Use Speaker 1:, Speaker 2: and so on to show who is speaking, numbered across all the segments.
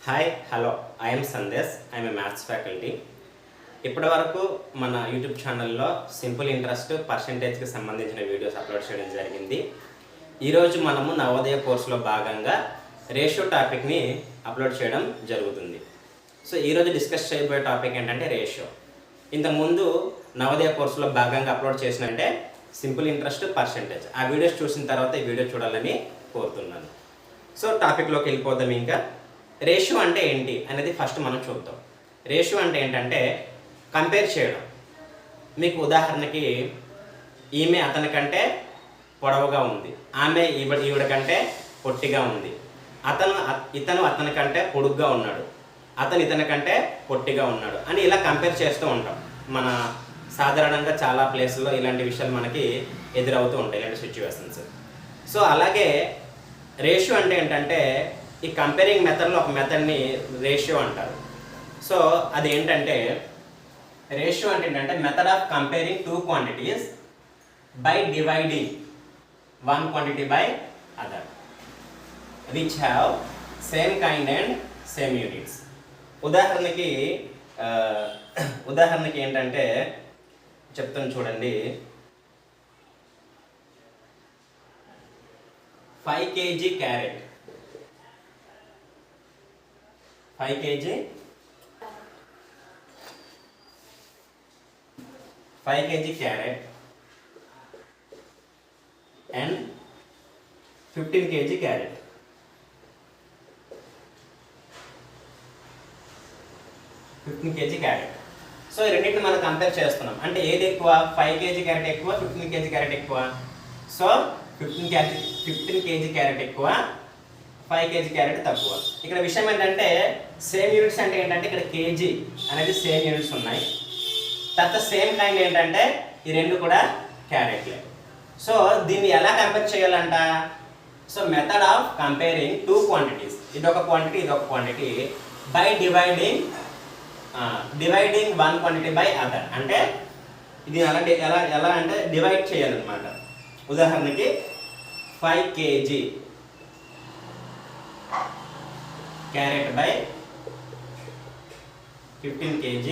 Speaker 1: Hi hello I'm Sandesh I'm a maths faculty. ఇప్పటి వరకు మన యూట్యూబ్ ఛానల్లో సింపుల్ ఇంట్రెస్ట్ పర్సంటేజ్కి సంబంధించిన వీడియోస్ అప్లోడ్ చేయడం జరిగింది. ఈరోజు మనము నవోదయ కోర్సులో భాగంగా రేషియో టాపిక్ని అప్లోడ్ చేయడం జరుగుతుంది. సో ఈరోజు డిస్కస్ చేయబోయే టాపిక్ ఏంటంటే రేషియో. ఇంతకుముందు నవోదయ కోర్సులో భాగంగా అప్లోడ్ చేసినంటే సింపుల్ ఇంట్రెస్ట్ పర్సంటేజ్. ఆ వీడియోస్ చూసిన తర్వాత ఈ వీడియో చూడాలని కోరుతున్నాను. సో టాపిక్లోకి వెళ్ళిపోదాం. ఇంకా రేషియో అంటే ఏంటి అనేది ఫస్ట్ మనం చూద్దాం. రేషియో అంటే ఏంటంటే కంపేర్ చేయడం. మీకు ఉదాహరణకి ఈమె అతని కంటే పొడవుగా ఉంది, ఆమె ఈవిడ కంటే పొట్టిగా ఉంది, ఇతను అతని కంటే పొడుగ్గా ఉన్నాడు, అతను ఇతని కంటే పొట్టిగా ఉన్నాడు అని ఇలా కంపేర్ చేస్తూ ఉంటాం. మన సాధారణంగా చాలా ప్లేసుల్లో ఇలాంటి విషయాలు మనకి ఎదురవుతూ ఉంటాయి, ఇలాంటి సిచ్యువేషన్స్. సో అలాగే రేషియో అంటే ఏంటంటే ఈ కంపేరింగ్ మెథడ్లో ఒక మెథడ్ని రేషియో అంటారు. సో అది ఏంటంటే రేషియో అంటే ఏంటంటే method of comparing two quantities by dividing one quantity by other which have same kind and same units. ఉదాహరణకి ఏంటంటే చెప్తాను చూడండి. 5 kg carrot, 5 kg carrot and 15 kg carrot. 15 kg carrot. So ఈ రెండింటిని మనం కంపేర్ చేస్తున్నాం. అంటే ఏది ఎక్కువ? 5 kg క్యారెట్ ఎక్కువ, 15 kg క్యారెట్ ఎక్కువ. సో 15 kg క్యారెట్ ఎక్కువ, 5 kg క్యారెట్ తక్కువ. ఇక్కడ విషయం ఏంటంటే సేమ్ యూనిట్స్ అంటే ఏంటంటే ఇక్కడ కేజీ అనేది సేమ్ యూనిట్స్ ఉన్నాయి. తర్వాత సేమ్ కైండ్ ఏంటంటే ఈ రెండు కూడా క్యారెట్లే. సో దీన్ని ఎలా కంపేర్ చేయాలంట? So method of comparing two quantities, ఇదొక క్వాంటిటీ ఇదొక quantity, by dividing one quantity by other. అంటే ఇది ఎలా అంటే డివైడ్ చేయాలన్నమాట. ఉదాహరణకి 5 kg carrot by 15 kg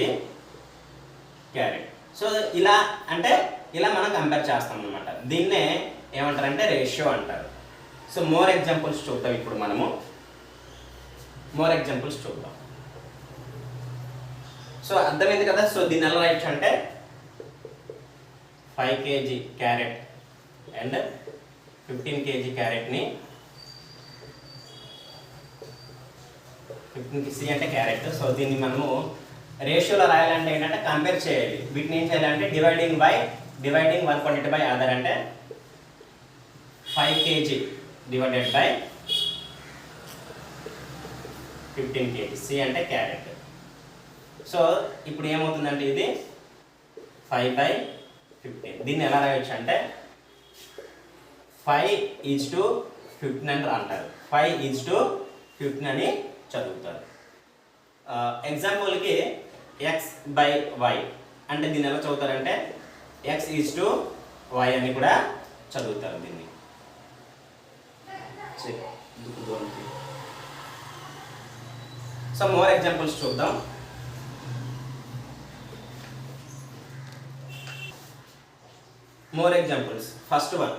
Speaker 1: carrot. So ఇలా మనం కంపేర్ చేస్తాం అన్నమాట. దీన్నే ఏమంటారంటే రేషియో అంటారు. సో మోర్ ఎగ్జాంపుల్స్ చూద్దాం. ఇప్పుడు మనము మోర్ ఎగ్జాంపుల్స్ చూద్దాం. సో అర్థమైంది కదా. సో దీన్ని ఎలా రాయొచ్చు అంటే 5 kg క్యారెట్ అండ్ 15 kg క్యారెట్ని 15 సి అంటే క్యారెట్. సో దీన్ని మనము రేషియోలో రాయాలంటే ఏంటంటే కంపేర్ చేయాలి. వీటిని ఏం చేయాలంటే dividing one quantity by other. అంటే 5 kg divided by 15 kg. C అంటే క్యారెట్. సో ఇప్పుడు ఏమవుతుందంటే ఇది 5/15. దీన్ని ఎలా రాయొచ్చు అంటే 5:15 అని అంటారు. 5:15 అని చదువుతారు. ఎగ్జాంపుల్కి x/y అంటే దీన్ని ఎలా చదువుతారంటే x:y అని కూడా చదువుతారు. దీన్ని సో మోర్ ఎగ్జాంపుల్స్ చూద్దాం. More examples. ఫస్ట్ వన్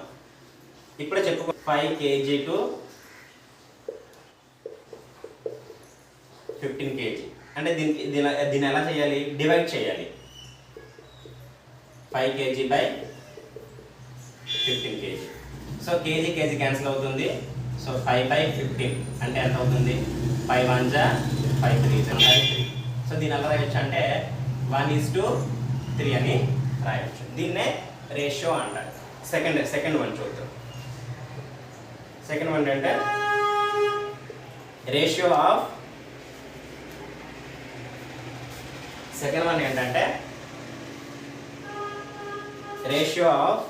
Speaker 1: ఇప్పుడే చెప్పుకో. 5 kg టు 15 kg అంటే దీన్ని ఎలా చేయాలి? డివైడ్ చేయాలి. 5 kg by 15 kg. So KG cancel అవుతుంది. సో 5/15 అంటే ఎంత అవుతుంది? 5 1 జా 5 3 జా 3. సో దీన్ని ఎలా రాయొచ్చు అంటే 1:3 అని రాయొచ్చు. దీన్నే రేషియో అంటారు. సెకండ్ వన్ చూద్దాం. సెకండ్ వన్ అంటే రేషియో ఆఫ్ సెకండ్ వన్ ఏంటంటే ratio of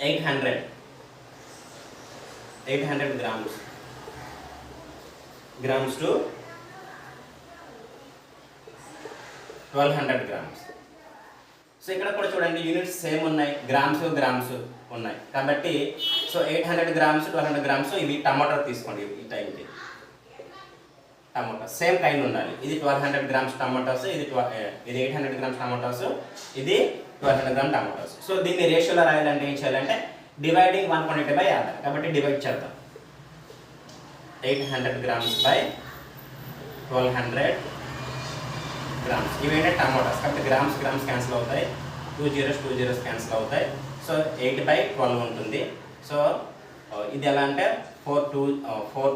Speaker 1: 800 grams to 1200 grams. So ఇక్కడ కూడా చూడండి యూనిట్స్ సేమ్ ఉన్నాయి, గ్రామ్స్ ఉన్నాయి. కాబట్టి సో 800 గ్రామ్స్ 1200 గ్రామ్స్ ఇవి టమాటో తీసుకోండి. ఈ టైంకి టమాటో సేమ్ కైండ్ ఉండాలి. ఇది 1200 గ్రామ్స్ టమాటోస్, ఇది 800 గ్రామ్స్ టమాటోస్, ఇది 1200 గ్రామ్ టమాటోస్. సో దీన్ని రేషియోలో రాయాలంటే ఏం చేయాలంటే డివైడింగ్ 1/20 బై ఆర్డర్. కాబట్టి డివైడ్ చేద్దాం. 800 గ్రామ్స్ బై 1200 గ్రామ్స్. ఇవేంటే టమాటోస్ కాబట్టి గ్రామ్స్ క్యాన్సిల్ అవుతాయి. 2 zeros క్యాన్సిల్ అవుతాయి. సో 8/12 ఉంటుంది. సో ఇది ఎలా అంటే 4 2 4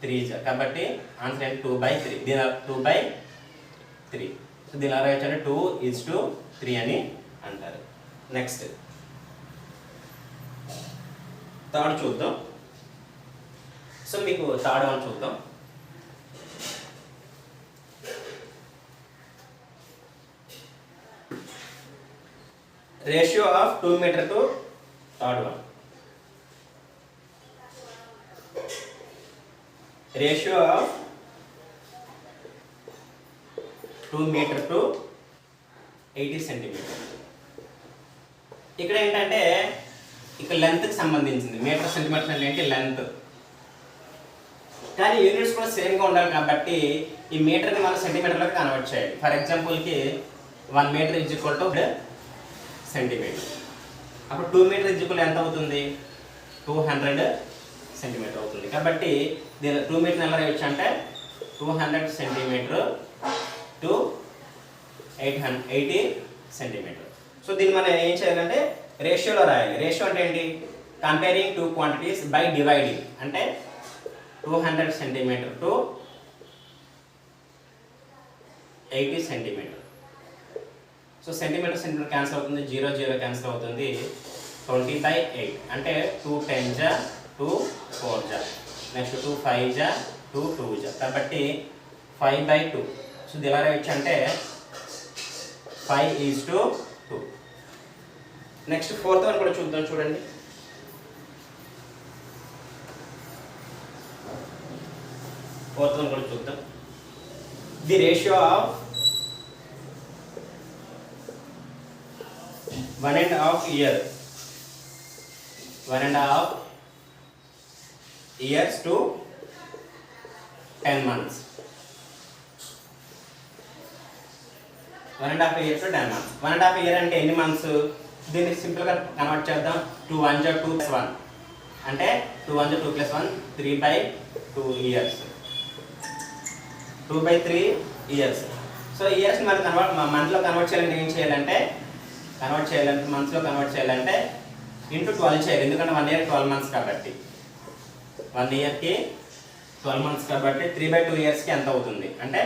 Speaker 1: 3 కాబట్టి ఆన్సర్ ఏంటి 2/3. దీని 2/3. సో దీని ఎలా రాయొచ్చు అంటే 2:3 అని అంటారు. నెక్స్ట్ థర్డ్ చూద్దాం. సో మీకు థర్డ్ వన్ చూద్దాం. Ratio of 2 meter to third one. Ratio of 2 meter to 80 centimeter. ఇక్కడ ఏంటంటే ఇక్కడ లెంత్కి సంబంధించింది. మీటర్ సెంటీమీటర్ అంటే ఏంటి లెంత్, కానీ యూనిట్స్ కూడా సేమ్గా ఉండాలి. కాబట్టి ఈ మీటర్ని మనం సెంటీమీటర్లోకి కన్వర్ట్ చేయాలి. ఫర్ ఎగ్జాంపుల్కి 1 meter = 100 సెంటీమీటర్. అప్పుడు 2 meter = ఎంత అవుతుంది 200 సెంటీమీటర్ అవుతుంది. కాబట్టి దీని 2 meter ఎలా రాయొచ్చు అంటే 200 సెంటీమీటర్ టు 80 సెంటీమీటర్. సో దీన్ని మనం ఏం చేయాలంటే రేషియోలో రాయాలి. రేషియో అంటే ఏంటి కంపేరింగ్ 2 quantities బై డివైడింగ్. అంటే 200 centimetre to 80 centimetre. So centimetre cancel అవుతుంది. 0 క్యాన్సిల్ అవుతుంది. 20/8 అంటే 2 10 2 4 నెక్స్ట్ 2 5 2 2 కాబట్టి 5/2. సో ఇది ఎలా రాయొచ్చు అంటే 5:2. నెక్స్ట్ ఫోర్త్ వన్ కూడా చూద్దాం. చూడండి, ఫోర్త్ వన్ కూడా చూద్దాం. The ratio of 1.5 years to 10 months. 1.5 years to 10 months. 1.5 year అంటే ఎన్ని మంత్స్? దీన్ని సింపుల్గా కన్వర్ట్ చేద్దాం. 2 1 2 + 1 అంటే 2 1 2 + 1 3/2 years. 2/3 years. సో ఇయర్స్ని మనం మంత్లో కన్వర్ట్ చేయాలంటే ఏం చేయాలంటే మంత్స్లో కన్వర్ట్ చేయాలంటే ఇంటూ 12 చేయాలి. ఎందుకంటే 1 year 12 months కాబట్టి 1 yearకి 12 months కాబట్టి 3/2 yearsకి ఎంత అవుతుంది అంటే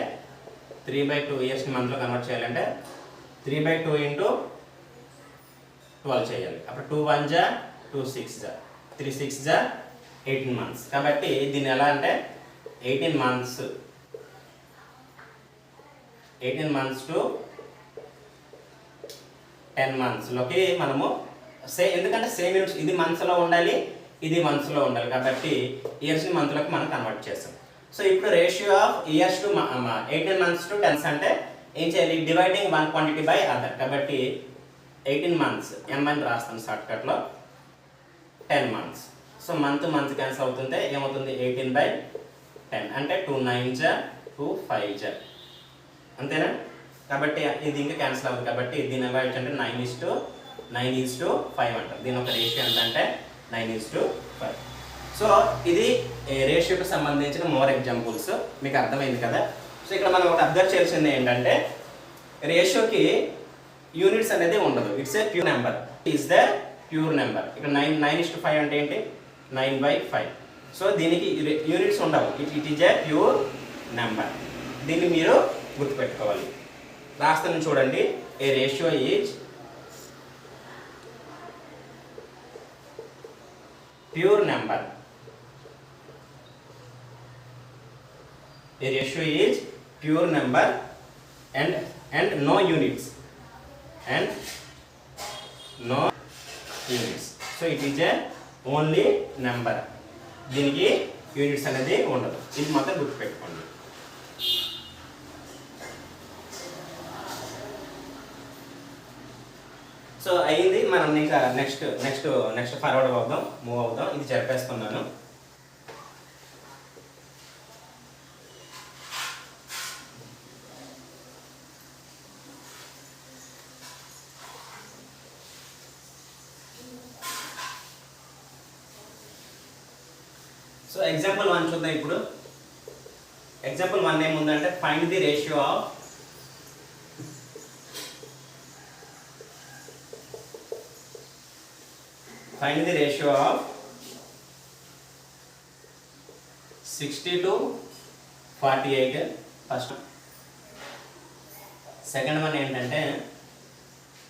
Speaker 1: 3/2 yearsని మంత్లో కన్వర్ట్ చేయాలంటే 3/2 × 12 చేయాలి. అప్పుడు 2 1 2 6 3 6 18 months. కాబట్టి దీన్ని ఎలా అంటే 18 months to 10 monthsలోకి మనము ఎందుకంటే సేమ్ యూనిట్స్ ఇది మంత్స్లో ఉండాలి, ఇది మంత్స్లో ఉండాలి. కాబట్టి ఇయర్స్ని మంత్లోకి మనం కన్వర్ట్ చేస్తాం. సో ఇప్పుడు ratio of years to 18 months to 10 అంటే ఏం చేయాలి డివైడింగ్ 1 quantity బై అదర్. కాబట్టి 18 months m అని రాస్తాం షార్ట్కట్లో 10 months. సో మంత్ క్యాన్సిల్ అవుతుంది. ఏమవుతుంది 18/10 అంటే 2 9 2 5 అంతేనా. కాబట్టి ఇది ఇంకా క్యాన్సిల్ అవుతుంది. కాబట్టి దీని ఎలా అంటే 9:5 అంటారు. దీని ఒక రేషియో ఎంత అంటే 9:5. సో ఇది రేషియోకి సంబంధించిన మోర్ ఎగ్జాంపుల్స్ మీకు అర్థమైంది కదా. సో ఇక్కడ మనం ఒక అబ్జర్వ్ చేయాల్సింది ఏంటంటే రేషియోకి యూనిట్స్ అనేది ఉండదు. It's a pure number. Is the pure number. ఇక్కడ 9:5 అంటే ఏంటి 9/5. సో దీనికి యూనిట్స్ ఉండవు. It is a pure number. దీన్ని మీరు గుర్తుపెట్టుకోవాలి. రాస్తాను చూడండి. A ratio is pure number. A ratio is pure number and no units so it is a only number. దీనికి యూనిట్స్ అనేది ఉండదు. ఇది మాత్రం గుర్తుపెట్టుకోండి. అయ్యింది. మనం ఇంకా నెక్స్ట్ ఫార్వర్డ్ మూవ్ అవుదాం. ఇది చెప్పేస్తున్నాను. సో ఎగ్జాంపుల్ 1 చూద్దాం ఇప్పుడు. ఎగ్జాంపుల్ 1 ఏముందంటే find the ratio of find the ratio of 60 to 48 first. Second one ఏంటంటే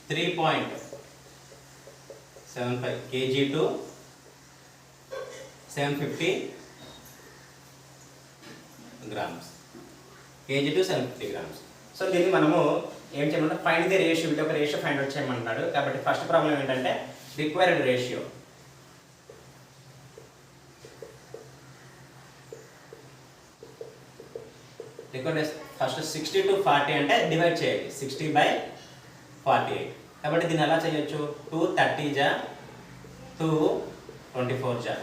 Speaker 1: 3.75 kg to 750 grams. kg to 750 grams. So దీన్ని మనము ఏం చేయమంటే ఫైండ్ ది రేషియో, ఇది ఒక రేషియో ఫైండ్ అవుట్ చేయమంటున్నాడు. కాబట్టి ఫస్ట్ ప్రాబ్లం ఏంటంటే రిక్వైర్డ్ రేషియో. ఫస్ట్ 60 to 40 అంటే డివైడ్ చేయాలి. 60/48. కాబట్టి దీన్ని ఎలా చేయొచ్చు? 2 30 జా, 2 24 జా,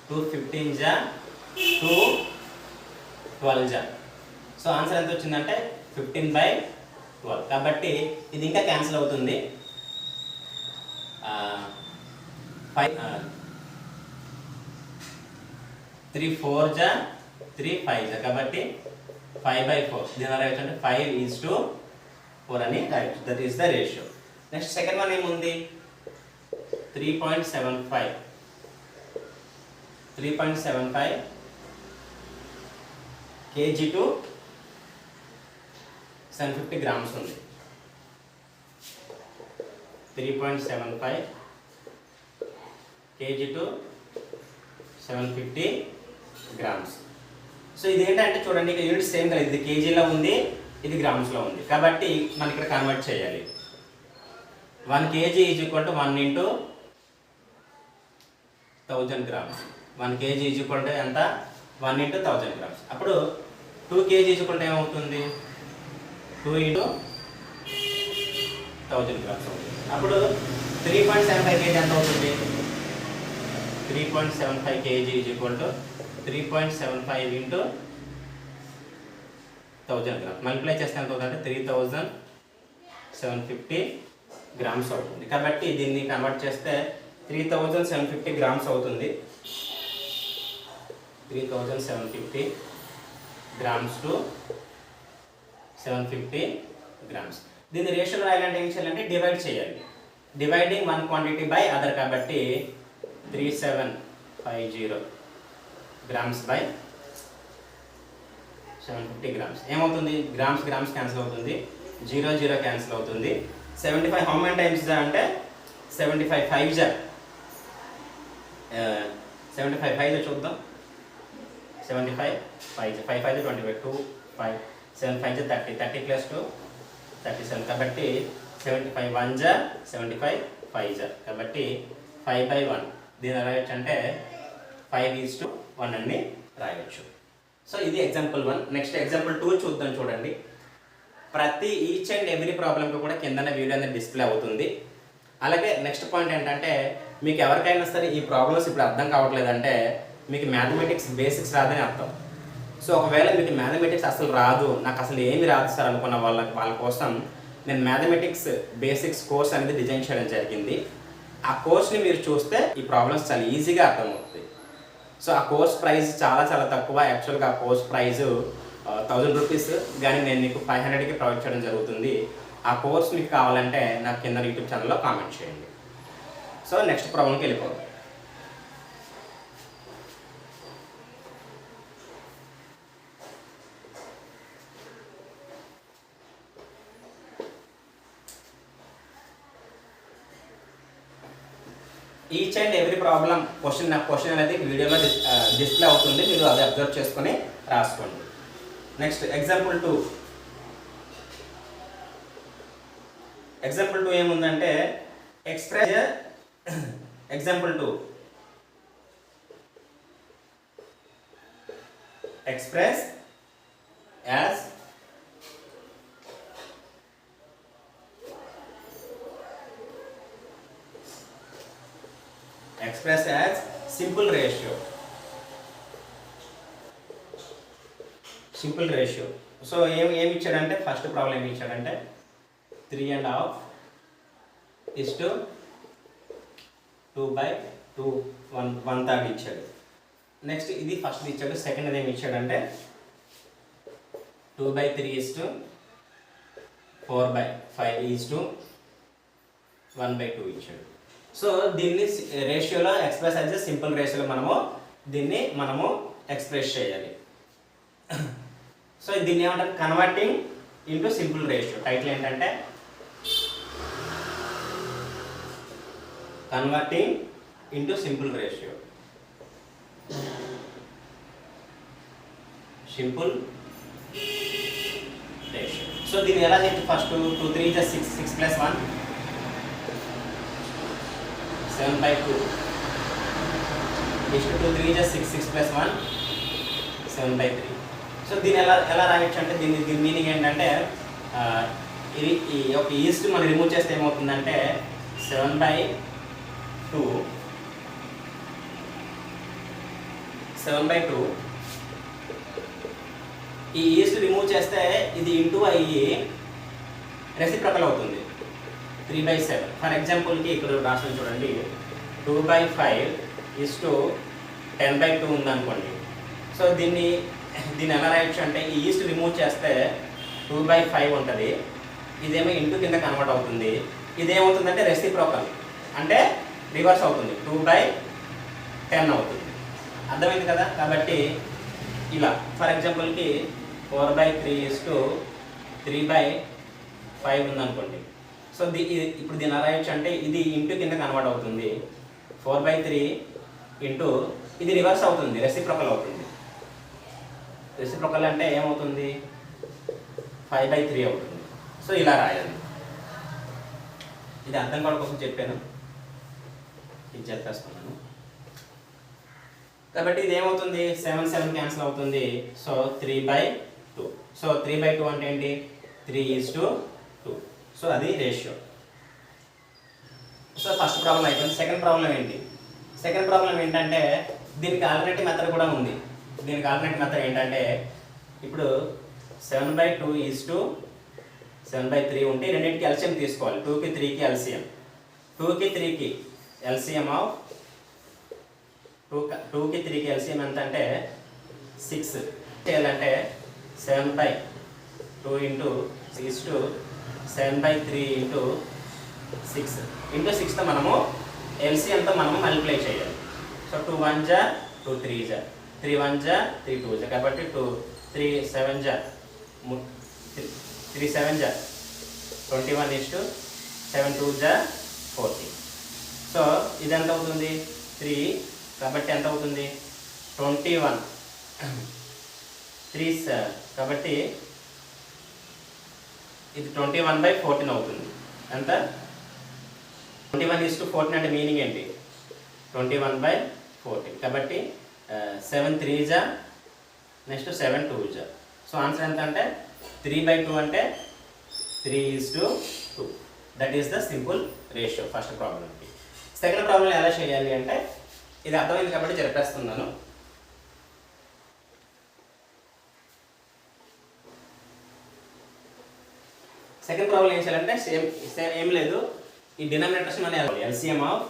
Speaker 1: 2 15 జా, 2 12 జా. సో ఆన్సర్ ఎంత వచ్చిందంటే 15/12. కాబట్టి ఇది ఇంకా క్యాన్సిల్ అవుతుంది. 3 4 జా, 3 5 జా. కాబట్టి 5/4. దీని వల్ల ఏంటంటే 5:4 అని రాయొచ్చు. That is the ratio. Next second one ఏముంది? 3.75 kg to 750 grams ఉంది. 3.75 kg to 750 grams. సో ఇది ఏంటంటే చూడండి, ఇక్కడ యూనిట్ సేమ్ కదా, ఇది కేజీలో ఉంది, ఇది గ్రామ్స్లో ఉంది. కాబట్టి మనం ఇక్కడ కన్వర్ట్ చేయాలి. 1 kg is equal to 1 × 1000 grams. 1 kg is equal to ఎంత? 1 × 1000 grams. అప్పుడు 2 kg ఈజ్ ఈక్వల్ టు ఏమవుతుంది? 2 × 1000 grams అవుతుంది. అప్పుడు 3.75 kg ఎంత అవుతుంది? 3.75 kg is equal to 3.75 × 1000 grams. Multiply చేస్తే ఎంత అవుతుందంటే 3750 grams అవుతుంది. కాబట్టి దీన్ని కన్వర్ట్ చేస్తే 3750 grams అవుతుంది. 3750 grams to 750 grams. దీన్ని రేషియో రాయాలంటే ఏం చేయాలంటే డివైడ్ చేయాలి. Dividing one quantity by other. కాబట్టి 3750 grams by 750 grams ఏమవుతుంది? గ్రామ్స్ క్యాన్సిల్ అవుతుంది. 0 0 క్యాన్సిల్ అవుతుంది. 75 హౌ మెనీ టైమ్స్ జా అంటే 75 5 జా, 75 5 జా చూద్దాం. 75 5 జా, 5 5 జా 25, 2 5 7 5 జా 30, 30 + 2 37. కాబట్టి 75 1 జా 75 5 జా. కాబట్టి 5/1. దీని రాయొచ్చు అంటే 5:1 అని రాయొచ్చు. సో ఇది ఎగ్జాంపుల్ 1. నెక్స్ట్ ఎగ్జాంపుల్ 2 చూద్దాం. చూడండి, ప్రతి ఈచ్ అండ్ ఎవ్రీ ప్రాబ్లంకి కూడా కిందనే వీడియో అనేది డిస్ప్లే అవుతుంది. అలాగే నెక్స్ట్ పాయింట్ ఏంటంటే, మీకు ఎవరికైనా సరే ఈ ప్రాబ్లమ్స్ ఇప్పుడు అర్థం కావట్లేదంటే మీకు మ్యాథమెటిక్స్ బేసిక్స్ రాదని అర్థం. సో ఒకవేళ మీకు మ్యాథమెటిక్స్ అసలు రాదు, నాకు అసలు ఏమి రాదు సార్ అనుకున్న వాళ్ళ కోసం నేను మ్యాథమెటిక్స్ బేసిక్స్ కోర్స్ అనేది డిజైన్ చేయడం జరిగింది. ఆ కోర్స్ని మీరు చూస్తే ఈ ప్రాబ్లమ్స్ చాలా ఈజీగా అర్థమవుతుంది. సో ఆ కోర్స్ ప్రైస్ చాలా తక్కువ. యాక్చువల్గా ఆ కోర్స్ ప్రైస్ 1000 రూపీస్, కానీ నేను మీకు 500కి ప్రొవైడ్ చేయడం జరుగుతుంది. ఆ కోర్స్ మీకు కావాలంటే నాకు కింద యూట్యూబ్ ఛానల్లో కామెంట్ చేయండి. సో నెక్స్ట్ ప్రాబ్లంకి వెళ్ళిపోదాం. Each and every problem question అనేది వీడియోలో డిస్ప్లే అవుతుంది. మీరు అది అబ్జర్వ్ చేసుకొని రాసుకోండి. Next example 2. ఎగ్జాంపుల్ 2 ఏముందంటే express example 2 express as expressed as simple ratio. Simple ratio. So ఏమి ఇచ్చాడంటే ఫస్ట్ ప్రాబ్లం ఏమి ఇచ్చాడంటే 3.5 is to 2/2 1/3 ఇచ్చాడు. నెక్స్ట్ ఇది ఫస్ట్ ఇచ్చాడు. సెకండ్ ఏమి ఇచ్చాడంటే 2/3 is to 4/5 is to 1/2 ఇచ్చాడు. సో దీన్ని రేషియోలో ఎక్స్ప్రెస్ అయితే సింపుల్ రేషియోలో దీన్ని మనము ఎక్స్ప్రెస్ చేయాలి. సో దీన్ని ఏమంటారు, converting into simple ratio. Title ఏంటంటే converting into simple ratio. Simple ratio. So దీన్ని ఎలా చేయాలి, first 2 3 is 6, 6 plus 1 7/2 is to 2 3 is 6, 6 plus 1 7/3. So దీన్ని ఎలా రాయొచ్చు అంటే దీని మీనింగ్ ఏంటంటే ఇది ఈ ఒక ఈస్ట్ మనం రిమూవ్ చేస్తే ఏమవుతుందంటే 7/2 ఈ ఈస్ట్ రిమూవ్ చేస్తే ఇది ఇంటూ అయ్యి రెసిప్రకల్ అవుతుంది 3/7. ఫర్ ఎగ్జాంపుల్కి ఇక్కడ రాసిన చూడండి 2/5 is to 10/2 ఉందనుకోండి. సో దీన్ని ఎలా రాయొచ్చు అంటే ఈ ఈస్ట్ రిమూవ్ చేస్తే 2/5 ఉంటుంది, ఇదేమో ఇంటూ కింద కన్వర్ట్ అవుతుంది. ఇదేమవుతుందంటే రెసిప్రోకల్ అంటే రివర్స్ అవుతుంది, 2/10 అవుతుంది. అర్థమైంది కదా. కాబట్టి ఇలా ఫర్ ఎగ్జాంపుల్కి 4/3 is to 3/5 ఉందనుకోండి. సో ఇప్పుడు దీన్ని ఎలా రాయొచ్చు అంటే ఇది ఇంటూ కింద కన్వర్ట్ అవుతుంది, 4/3 ఇంటూ ఇది రివర్స్ అవుతుంది, రెసిప్రోకల్ అవుతుంది. రెసిప్రోకల్ అంటే ఏమవుతుంది, 5/3 అవుతుంది. సో ఇలా రాయాలి. ఇది అర్థం కావడం కోసం చెప్పాను, ఇది చెప్పేస్తున్నాను. కాబట్టి ఇది ఏమవుతుంది, 7 క్యాన్సిల్ అవుతుంది. సో 3/2. సో 3/2 అంటే ఏంటి, 3 is to 2. సో అది రేషియో. సో ఫస్ట్ ప్రాబ్లం అయిపోయింది. సెకండ్ ప్రాబ్లం ఏంటి, సెకండ్ ప్రాబ్లం ఏంటంటే దీనికి ఆల్టర్నేటివ్ మెథడ్ కూడా ఉంది. దీనికి ఆల్టర్నేటివ్ మెథడ్ ఏంటంటే ఇప్పుడు 7/2 is to 7/3 ఉంటే రెండింటికి ఎల్సిఎం తీసుకోవాలి. 2కి 3కి ఎల్సిఎం, 2కి 3కి ఎల్సిఎం ఆఫ్ 2కి 3కి ఎల్సిఎం ఎంత అంటే 6 చేయాలంటే 7/2 ఇంటూ 6 to 7/3 ఇంటూ 6 ఇంటూ 6తో మనము ఎల్సిఎంతో మనము మల్టిప్లై చేయాలి. సో 2 1 జా 2 3 జా 3 1 జా 3 2 జా కాబట్టి 2 3 7 జా 3 7 జా 21 is to 7 2 జా 40. సో ఇది ఎంత అవుతుంది 3, కాబట్టి ఎంత అవుతుంది 21 3 కాబట్టి ఇది 21/14 అవుతుంది. ఎంత 21 is to 14 అంటే మీనింగ్ ఏంటి, 21/14. కాబట్టి 7 3 జా నెక్స్ట్ 7 2 జా. సో ఆన్సర్ ఎంత అంటే 3/2 అంటే 3 is to 2. That is the simple ratio first ప్రాబ్లంకి. సెకండ్ ప్రాబ్లం ఎలా చేయాలి అంటే ఇది అర్థమైంది కాబట్టి జరిపేస్తున్నాను. సెకండ్ ప్రాబ్లం ఏం చేయాలంటే సేమ్ ఏం లేదు, ఈ డినామినేటర్స్ మనం LCM of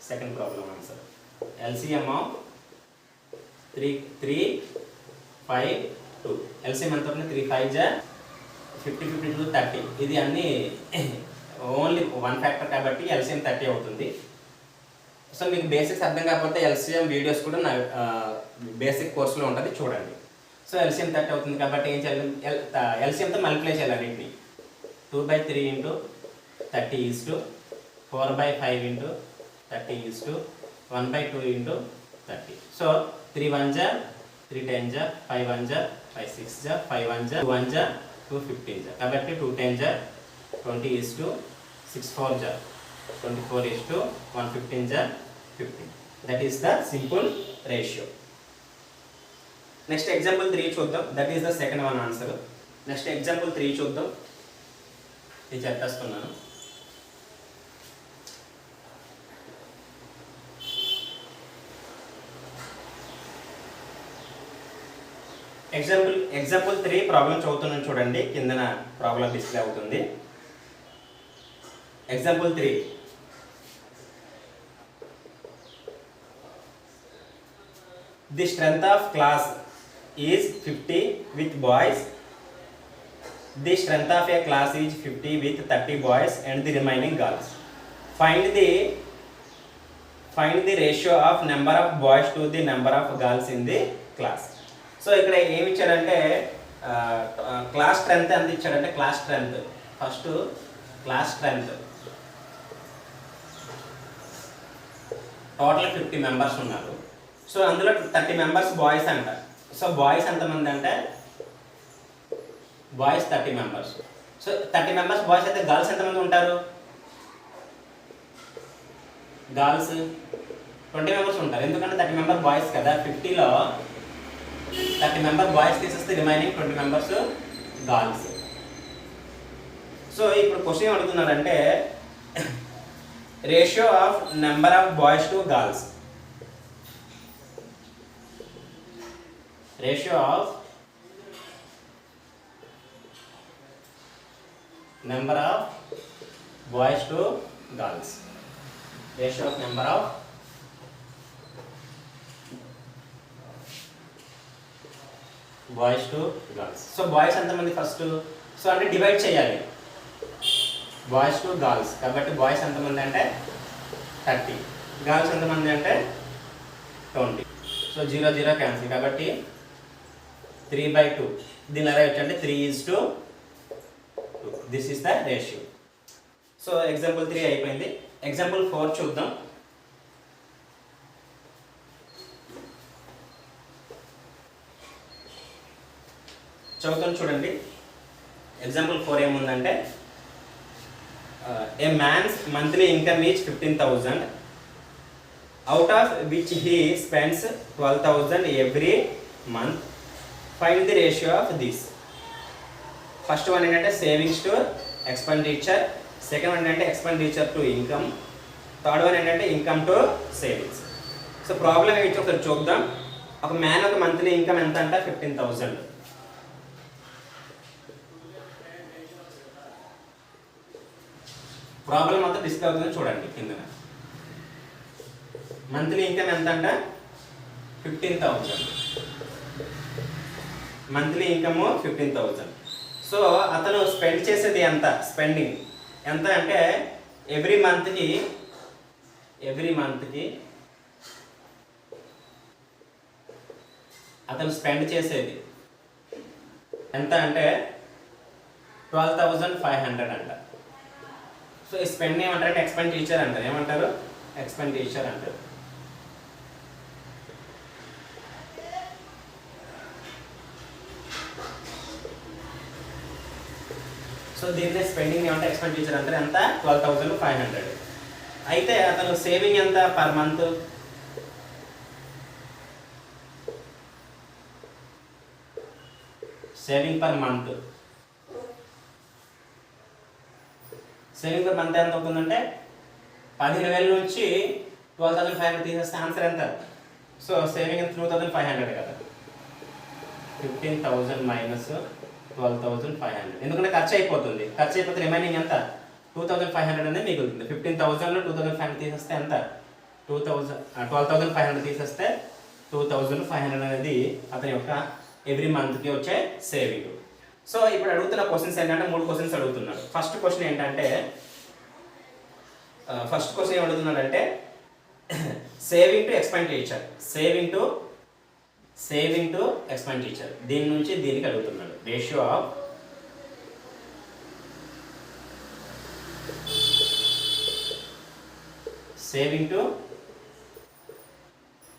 Speaker 1: second problem answer LCM of 3 5 2. LCM ఎంత అవుతుంది 3 5 జా 50 52 30. ఇది అన్ని ఓన్లీ 1 ఫ్యాక్టర్ కాబట్టి ఎల్సిఎం 30 అవుతుంది. సో మీకు బేసిక్స్ అర్థం కాకపోతే ఎల్సిఎం వీడియోస్ కూడా నా బేసిక్ కోర్సులో ఉంటుంది, చూడండి. సో ఎల్సిఎం 30 అవుతుంది కాబట్టి ఏం చేయాలి, ఎల్సిఎంతో మల్టిప్లై చేయాలి అన్నింటినీ. 2/3 into 30 is to 4/5 into 30 is to 1/2 into 30. So 3 1 జా 3 10 జా 5 1 జా 5 6 జా 5 1 జా 2 1 జా 2 15 జా కాబట్టి 2 10 జా 20 is to 6 4 జా 24 is to 115 జా 15. That is the simple ratio. Next example 3 చూద్దాం. That is the second one answer. Next example 3 చూద్దాం. ఇది చెప్పేస్తున్నాను. ఎగ్జాంపుల్ 3 ప్రాబ్లం చదువుతున్నాను చూడండి, కిందన ప్రాబ్లం డిస్ప్లే అవుతుంది. Example 3. The strength of class is 50 with boys. The strength of a class is 50 with 30 boys and the remaining girls. Find the ratio of number of boys to the number of girls in the class. So ఇక్కడ ఏమి ఇచ్చాడంటే class strength ఎంత ఇచ్చాడంటే, class strength first class strength total 50 members ఉన్నారు. So అందులో 30 members boys అంట. So boys ఎంతమంది అంటే boys 30 members. So 30 members boys అయితే గర్ల్స్ ఎంతమంది ఉంటారు? గర్ల్స్ 20 మెంబర్స్ ఉంటారు. ఎందుకంటే 30 మెంబర్ బాయ్స్ కదా, 50లో 30 మెంబర్ బాయ్స్ తీసేస్తే రిమైనింగ్ 20 మెంబర్స్ గర్ల్స్. సో ఇప్పుడు క్వశ్చన్ ఏం అడుగుతున్నారంటే ratio of number of boys to girls. Ratio of number of boys to girls. Ratio of number of boys to girls. So boys ఎంతమంది first? So అంటే divide చేయాలి boys to girls. కాబట్టి boys ఎంతమంది అంటే 30, girls ఎంతమంది అంటే 20. So 0 0 cancel. కాబట్టి 3/2. దీని ఎలా వచ్చంటే 3:2. This is the ratio. So example 3 అయిపోయింది. ఎగ్జాంపుల్ 4 చూద్దాం. చదువుతాను చూడండి. ఎగ్జాంపుల్ 4 ఏముందంటే a man's monthly income is 15,000 out of which he spends 12,000 every month. Find the ratio of this. First one ఏంటంటే savings to expenditure, second one ఏంటంటే expenditure to income, third one ఏంటంటే income to savings. So problem ఏమి ఒకసారి చూద్దాం. ఒక man ఒక monthly income ఎంత అంటే 15,000. ప్రాబ్లం అంతా డిస్ప్లే అవుతుంది చూడండి కింద. మంత్లీ ఇన్కమ్ ఎంత అంటే 15,000. Monthly income 15,000. సో అతను స్పెండ్ చేసేది ఎంత? స్పెండింగ్ ఎంత అంటే ఎవ్రీ మంత్కి అతను స్పెండ్ చేసేది ఎంత అంటే 12,500 అంట. సో ఈ స్పెండ్ ఏమంటారు అంటే ఎక్స్పెండిచర్ అంటారు. ఏమంటారు? ఎక్స్పెండిచర్ అంటారు. సో దీన్ని స్పెండింగ్ ఏమంటే ఎక్స్పెండిచర్ అంటారు. ఎంత? 12,500. అయితే అతను సేవింగ్ ఎంత per month? Saving per month ఎంత అవుతుందంటే 15,000 నుంచి 12,500 తీసేస్తే ఆన్సర్ ఎంత? సో సేవింగ్ ఎంత? 2,500 కదా. 15,000 మైనస్ 12,500. ఎందుకంటే ఖర్చు అయిపోతే రిమైనింగ్ ఎంత? 2,500 అనేది మిగులుతుంది. 15,000లో 2,500 తీసేస్తే ఎంత? 12,500 తీసేస్తే 2,500 అనేది అతని యొక్క ఎవ్రీ మంత్కి వచ్చే సేవింగ్. సో ఇప్పుడు అడుగుతున్న క్వశ్చన్స్ ఏంటంటే 3 క్వశ్చన్స్ అడుగుతున్నాడు. ఫస్ట్ క్వశ్చన్ ఏంటంటే ఏం అడుగుతున్నాడంటే saving to expenditure, saving to expenditure, దీని నుంచి దీనికి అడుగుతున్నాడు. Ratio of saving to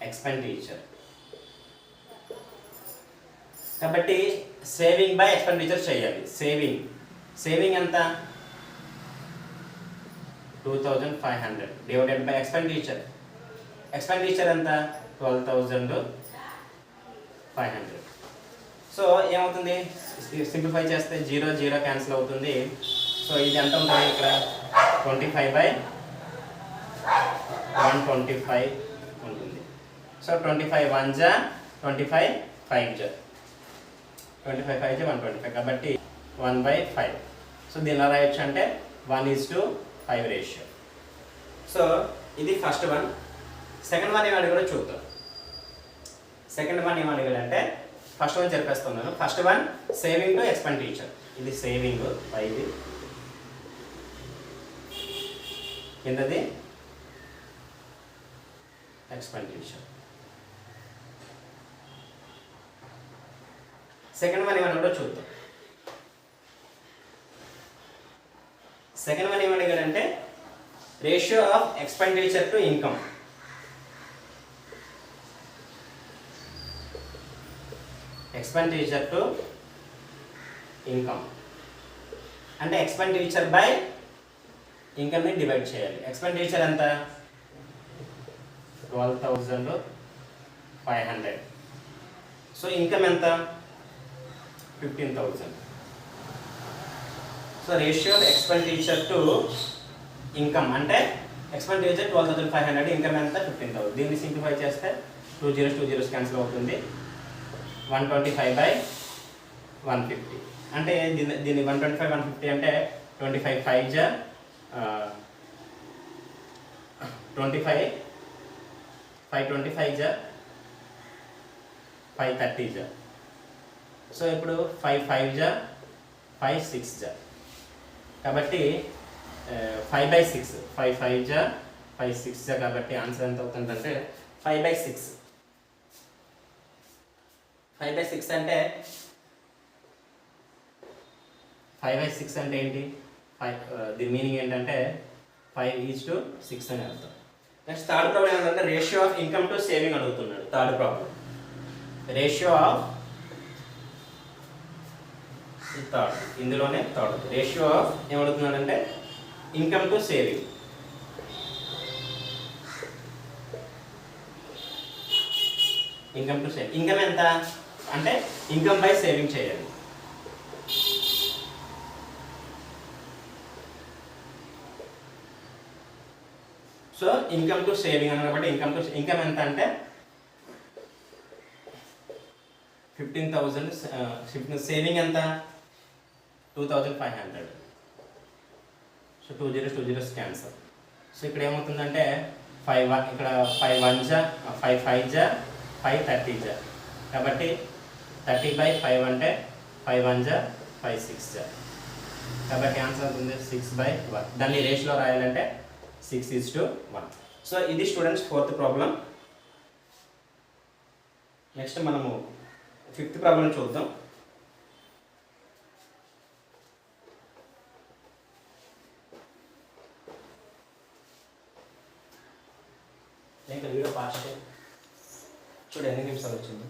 Speaker 1: expenditure. కాబట్టి సేవింగ్ బై ఎక్స్పెండిచర్ చేయాలి. సేవింగ్ ఎంత? 2,500 డివైడెడ్ బై ఎక్స్పెండిచర్ ఎంత? 12,500. సో ఏమవుతుంది? సింప్లిఫై చేస్తే 0 0 క్యాన్సిల్ అవుతుంది. సో ఇది ఎంత ఉంటుంది ఇక్కడ? 25/125 ఉంటుంది. సో 25 1 జా 25 5 జా 25 5 125 కాబట్టి 1/5. సో దీని ఎలా రాయొచ్చు అంటే 1:5 రేషియో. సో ఇది ఫస్ట్ వన్. సెకండ్ వన్ ఏం అడిగాడో చూద్దాం. సెకండ్ వన్ ఏం అడిగాడంటే ఫస్ట్ వన్ చెప్పేస్తున్నాను. First one saving to expenditure. ఇది సేవింగ్ పైది, కిందది ఎక్స్పెండిచర్. సెకండ్ వన్ ఏమన్నాడో చూద్దాం. సెకండ్ వన్ ఏమడిగాడంటే ratio of expenditure to income. Expenditure to income అంటే ఎక్స్పెండిచర్ బై ఇన్కమ్ని డివైడ్ చేయాలి. ఎక్స్పెండిచర్ ఎంత? 12,500. సో ఇన్కమ్ ఎంత? 15,000. So ratio of expenditure to income అంటే ఎక్స్పెండిచర్ 12,500, ఇన్కమ్ ఎంత? 15,000. దీన్ని సింప్లిఫై చేస్తే 2 zeros క్యాన్సిల్ అవుతుంది. 125/150 అంటే దీన్ని 125/150 అంటే 25 5 జా 25 525 జా 530 జా. సో ఇప్పుడు 5 5 జా 5 6 జా కాబట్టి 5/6 5 5 జా 5 6 జా కాబట్టి ఆన్సర్ ఎంత అవుతుందంటే 5/6. 5/6 అంటే 5/6 అంటే ఏంటి? దీని మీనింగ్ ఏంటంటే 5:6 అని అర్థం. నెక్స్ట్ థర్డ్ ప్రాబ్లం ఏంటంటే ratio of income to saving అడుగుతున్నాడు. Third problem ratio of third, ఇందులోనే థర్డ్ రేషియో ఆఫ్ ఏమడుగుతున్నాడంటే income to saving. Income to saving, income ఎంత అంటే ఇన్కమ్ బై సేవింగ్ చేయాలి. సో ఇన్కమ్ టు సేవింగ్ అన్న కాబట్టి ఇన్కమ్ ఎంత అంటే 15,000. సేవింగ్ ఎంత? 2,500. So 2 zeros cancel. సో ఇక్కడ ఏమవుతుందంటే 5 ఇక్కడ 5 1 జా 5 5 జా 5 30 జా కాబట్టి 30/5 అంటే 5 1 జా 5 6 జా కాబట్టి ఆన్సర్ అవుతుంది 6/1. దాన్ని రేషియోలో రాయాలంటే 6:1. సో ఇది స్టూడెంట్స్ ఫోర్త్ ప్రాబ్లం. నెక్స్ట్ మనము ఫిఫ్త్ ప్రాబ్లం చూద్దాం. ఇంకా వీడియో ఫాస్ట్ చూడు ఎన్ని నిమిషాలు వచ్చింది.